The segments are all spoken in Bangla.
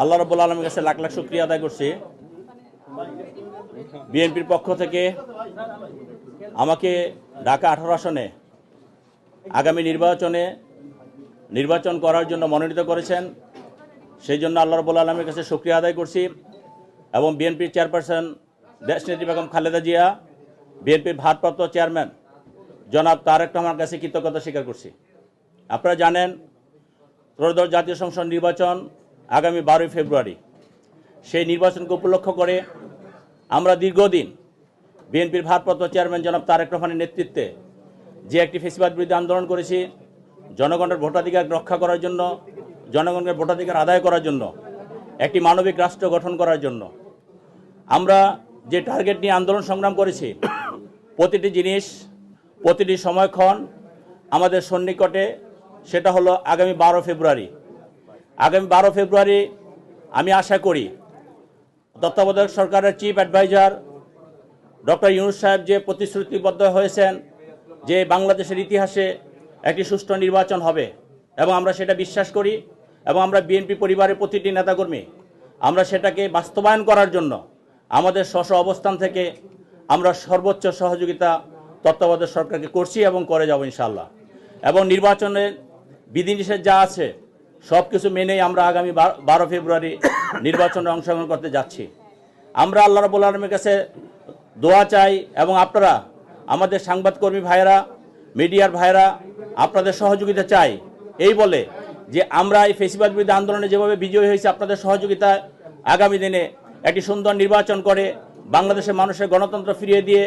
আল্লাহ রাব্বুল আলামিনের কাছে লাখ লাখ শুকরিয়া আদায় করছি। বিএনপির পক্ষ থেকে আমাকে ঢাকা 18 আসনে আগামী নির্বাচন করার জন্য মনোনীত করেছেন। সেই জন্য আল্লাহ রাব্বুল আলামিনের কাছে শুকরিয়া আদায় করছি এবং বিএনপির চেয়ারপারসন দেশনেত্রী বেগম খালেদা জিয়া, বিএনপির ভারপ্রাপ্ত চেয়ারম্যান জনাব তারেক রহমানের কাছে কৃতজ্ঞতা স্বীকার করছি। আপনারা জানেন ত্রয়োদশ জাতীয় সংসদ নির্বাচন আগামী 12 ফেব্রুয়ারি। সেই নির্বাচনকে উপলক্ষ করে আমরা দীর্ঘদিন বিএনপির ভারপ্রাপ্ত চেয়ারম্যান জনাব তারেক রহমানের নেতৃত্বে যে একটি ফ্যাসিবাদ বিরোধী আন্দোলন করেছি, জনগণের ভোটাধিকার রক্ষা করার জন্য, জনগণের ভোটাধিকার আদায় করার জন্য, একটি মানবিক রাষ্ট্র গঠন করার জন্য আমরা যে টার্গেট নিয়ে আন্দোলন সংগ্রাম করেছি, প্রতিটি জিনিস প্রতিটি সময়ক্ষণ আমাদের সন্নিকটে। সেটা হলো আগামী 12 ফেব্রুয়ারি। আগামী 12 ফেব্রুয়ারি আমি আশা করি তত্ত্বাবধায়ক সরকারের চিফ অ্যাডভাইজার ডক্টর ইউনূস সাহেব যে প্রতিশ্রুতিবদ্ধ হয়েছেন যে বাংলাদেশের ইতিহাসে একটি সুষ্ঠু নির্বাচন হবে, এবং আমরা সেটা বিশ্বাস করি, এবং আমরা বিএনপি পরিবারের প্রতিটি নেতাকর্মী আমরা সেটাকে বাস্তবায়ন করার জন্য আমাদের স্ব অবস্থান থেকে আমরা সর্বোচ্চ সহযোগিতা তত্ত্বাবধায়ক সরকারকে করছি এবং করে যাব ইনশাআল্লাহ। এবং নির্বাচনের বিধিনিষেধ যা আছে সব কিছু মেনেই আমরা আগামী 12 ফেব্রুয়ারি নির্বাচনে অংশগ্রহণ করতে যাচ্ছি। আমরা আল্লাহ রাব্বুল আলামিনের কাছে দোয়া চাই, এবং আপনারা আমাদের সাংবাদিককর্মী ভাইয়েরা, মিডিয়ার ভাইয়েরা আপনাদের সহযোগিতা চাই, এই বলে যে আমরা এই ফ্যাসিবাদ বিরোধী আন্দোলনে যেভাবে বিজয়ী হয়েছে আপনাদের সহযোগিতায় আগামী দিনে একটি সুন্দর নির্বাচন করে বাংলাদেশের মানুষের গণতন্ত্র ফিরিয়ে দিয়ে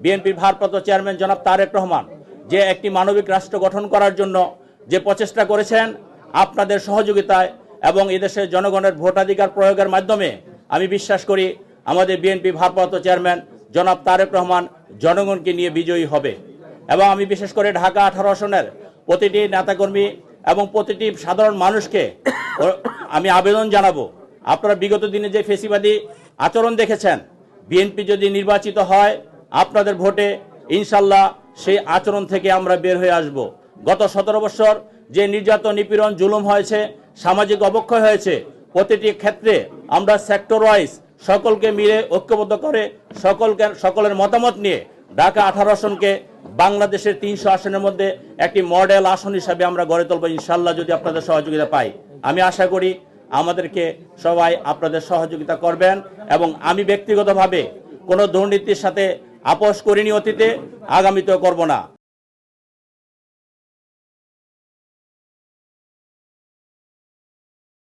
বিএনপির ভারপ্রাপ্ত চেয়ারম্যান জনাব তারেক রহমান যে একটি মানবিক রাষ্ট্র গঠন করার জন্য যে প্রচেষ্টা করেছেন, আপনাদের সহযোগিতায় এবং এদেশের জনগণের ভোটাধিকার প্রয়োগের মাধ্যমে আমি বিশ্বাস করি আমাদের বিএনপি ভারপ্রাপ্ত চেয়ারম্যান জনাব তারেক রহমান জনগণকে নিয়ে বিজয়ী হবে। এবং আমি বিশেষ করে ঢাকা 18 আসনের প্রতিটি নেতাকর্মী এবং প্রতিটি সাধারণ মানুষকে আমি আবেদন জানাবো, আপনারা বিগত দিনে যে ফ্যাসিবাদী আচরণ দেখেছেন, বিএনপি যদি নির্বাচিত হয় আপনাদের ভোটে ইনশাল্লাহ সেই আচরণ থেকে আমরা বের হয়ে আসব। গত 17 বছর যে নির্যাতন, নিপীড়ন, জুলুম হয়েছে, সামাজিক অবক্ষয় হয়েছে, প্রতিটি ক্ষেত্রে আমরা সেক্টর ওয়াইজ সকলকে মিলে ঐক্যবদ্ধ করে সকলের মতামত নিয়ে ঢাকা 18 আসনকে বাংলাদেশের 300 আসনের মধ্যে একটি মডেল আসন হিসাবে আমরা গড়ে তুলব ইনশাল্লাহ, যদি আপনাদের সহযোগিতা পাই। আমি আশা করি আমাদেরকে সবাই আপনাদের সহযোগিতা করবেন, এবং আমি ব্যক্তিগতভাবে কোনো দুর্নীতির সাথে আপোষ করিনি অতীতে, আগামীতেও করব না।